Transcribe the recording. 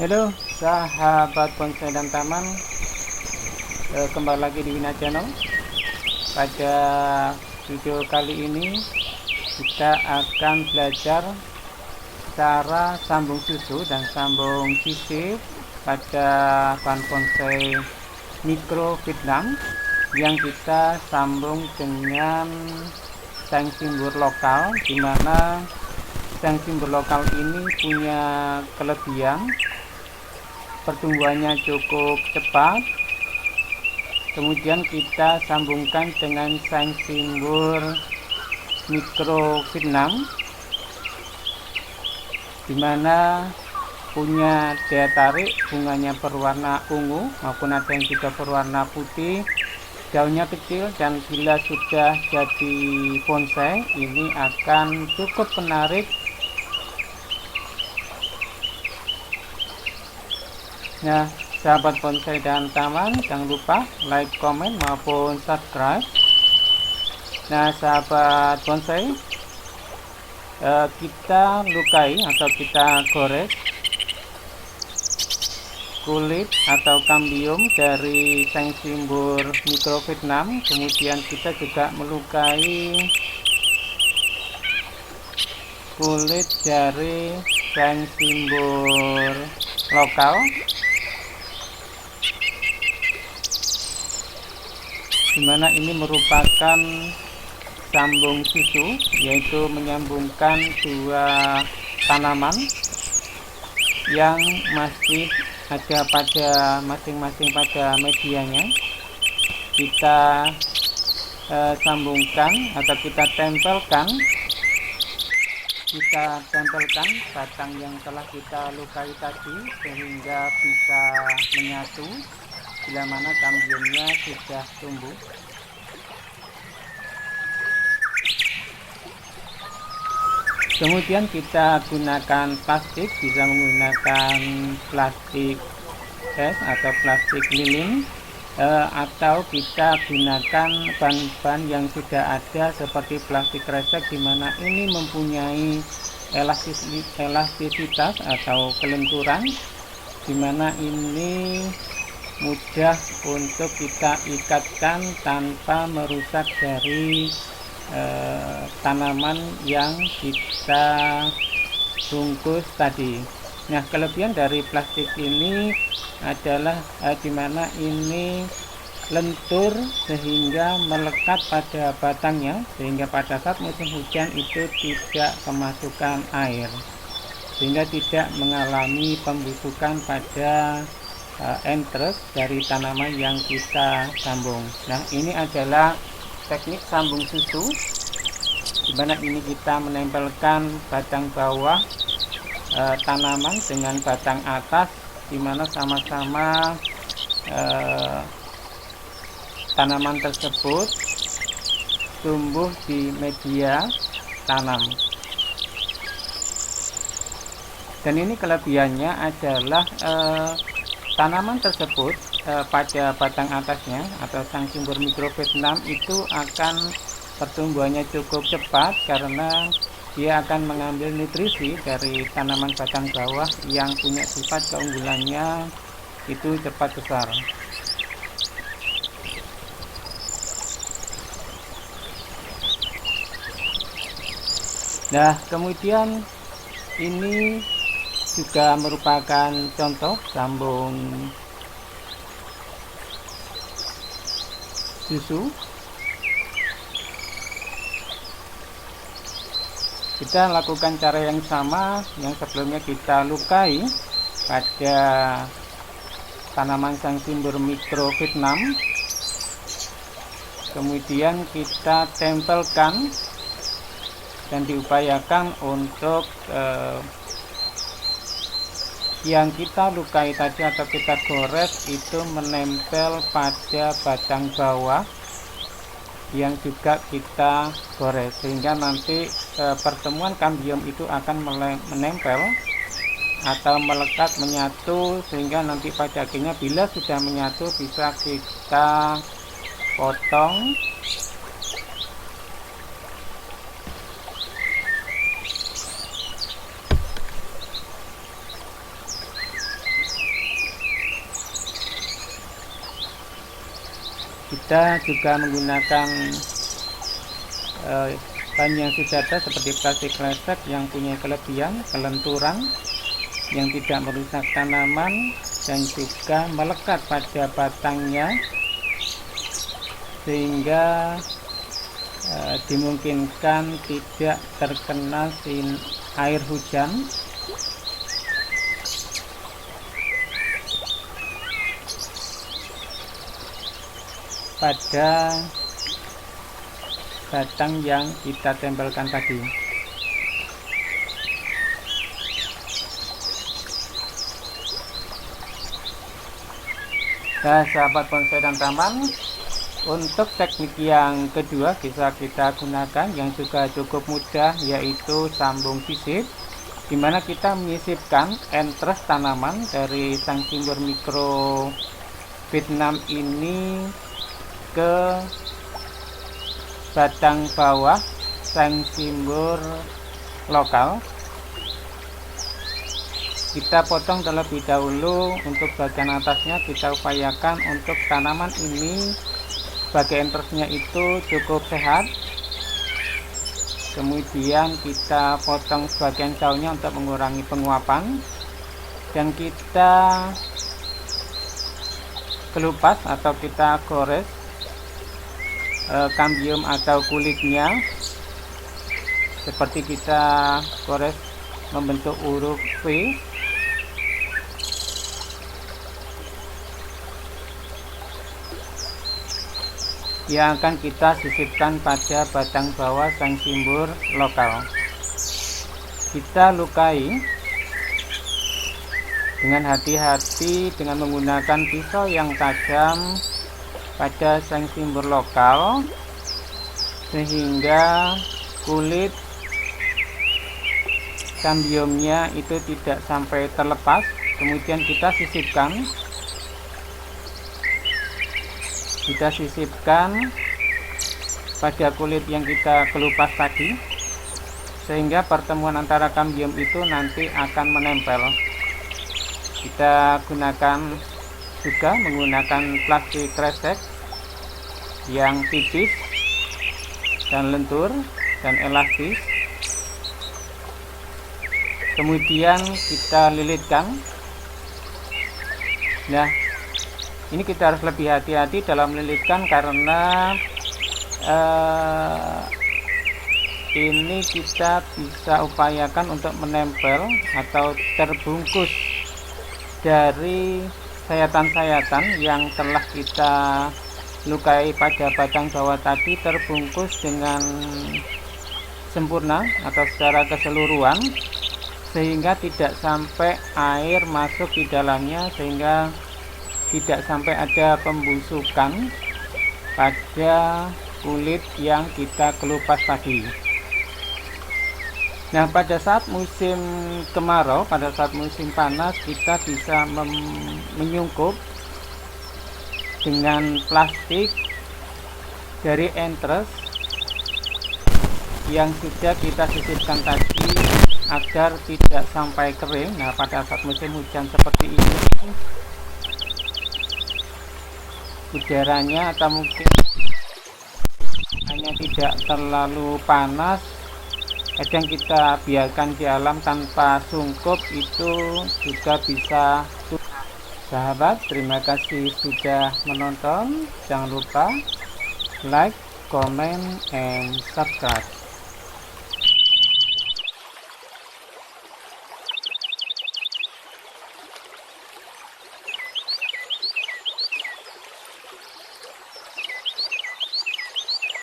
Halo sahabat bonsai dan taman, kembali lagi di Wina Channel. Pada video kali ini kita akan belajar cara sambung susu dan sambung sisir pada bahan bonsai mikro Vietnam yang kita sambung dengan seng simbur lokal, di mana seng simbur lokal ini punya kelebihan pertumbuhannya cukup cepat. Kemudian kita sambungkan dengan seng simbur mikro Vietnam, dimana punya daya tarik, bunganya berwarna ungu maupun ada yang juga berwarna putih, daunnya kecil, dan bila sudah jadi bonsai ini akan cukup menarik. Nah, sahabat bonsai dan taman, jangan lupa like, komen, maupun subscribe. Nah, sahabat bonsai, kita lukai atau kita gores kulit atau kambium dari seng simbur mikro Vietnam. Kemudian kita juga melukai kulit dari seng simbur lokal, dimana ini merupakan sambung susu, yaitu menyambungkan dua tanaman yang masih ada pada masing-masing pada medianya. Kita sambungkan atau kita tempelkan batang yang telah kita lukai tadi sehingga bisa menyatu bila mana kambiumnya sudah tumbuh. Kemudian kita gunakan plastik, bisa menggunakan plastik es atau plastik lilin, atau kita gunakan bahan-bahan yang sudah ada seperti plastik kresek, di mana ini mempunyai elastisitas atau kelenturan, di mana ini mudah untuk kita ikatkan tanpa merusak dari tanaman yang kita bungkus tadi. Nah, kelebihan dari plastik ini adalah dimana ini lentur sehingga melekat pada batangnya, sehingga pada saat musim hujan itu tidak kemasukan air, sehingga tidak mengalami pembusukan pada entrus dari tanaman yang kita sambung. Nah, ini adalah teknik sambung susu, di mana ini kita menempelkan batang bawah tanaman dengan batang atas, di mana sama-sama tanaman tersebut tumbuh di media tanam. Dan ini kelebihannya adalah tanaman tersebut pada batang atasnya atau seng simbur mikro Vietnam itu akan pertumbuhannya cukup cepat, karena dia akan mengambil nutrisi dari tanaman batang bawah yang punya sifat keunggulannya itu cepat besar. Nah, kemudian ini juga merupakan contoh sambung susu. Kita lakukan cara yang sama yang sebelumnya kita lukai pada tanaman seng simbur mikro Vietnam. Kemudian kita tempelkan dan diupayakan untuk yang kita lukai tadi atau kita gores itu menempel pada batang bawah yang juga kita gores, sehingga nanti pertemuan kambium itu akan menempel atau melekat menyatu, sehingga nanti pada akhirnya bila sudah menyatu bisa kita potong Kita juga menggunakan bahan yang sudah ada seperti plastik kresek yang punya kelebihan kelenturan, yang tidak merusak tanaman dan juga melekat pada batangnya, sehingga dimungkinkan tidak terkena air hujan pada batang yang kita tempelkan tadi. Nah, sahabat bonsai dan taman, untuk teknik yang kedua bisa kita gunakan yang juga cukup mudah, yaitu sambung sisip, di mana kita menyisipkan entres tanaman dari sang simbur mikro Vietnam ini ke batang bawah sang simbur lokal. Kita potong terlebih dahulu. Untuk bagian atasnya kita upayakan untuk tanaman ini bagian entresnya itu cukup sehat. Kemudian kita potong sebagian daunnya untuk mengurangi penguapan, dan kita kelupas atau kita gores kambium atau kulitnya, seperti kita gores membentuk huruf V. Yang akan kita sisipkan pada batang bawah sang simbur lokal. Kita lukai dengan hati-hati dengan menggunakan pisau yang tajam pada sang simbur lokal, sehingga kulit kambiumnya itu tidak sampai terlepas. Kemudian kita sisipkan pada kulit yang kita kelupas tadi, sehingga pertemuan antara kambium itu nanti akan menempel. Kita menggunakan plastik kresek yang tipis dan lentur dan elastis. Kemudian kita lilitkan. Nah, ini kita harus lebih hati-hati dalam melilitkan, karena ini kita bisa upayakan untuk menempel atau terbungkus dari sayatan-sayatan yang telah kita lukai pada batang bawah tadi, terbungkus dengan sempurna atau secara keseluruhan, sehingga tidak sampai air masuk di dalamnya, sehingga tidak sampai ada pembusukan pada kulit yang kita kelupas tadi. Nah, pada saat musim kemarau, pada saat musim panas, kita bisa menyungkup dengan plastik dari entres yang sudah kita sisipkan tadi agar tidak sampai kering. Nah, pada saat musim hujan seperti ini, udaranya atau mungkin hanya tidak terlalu panas, kadang kita biarkan di alam tanpa sungkup, itu juga bisa. Sahabat, terima kasih sudah menonton. Jangan lupa like, comment, and subscribe.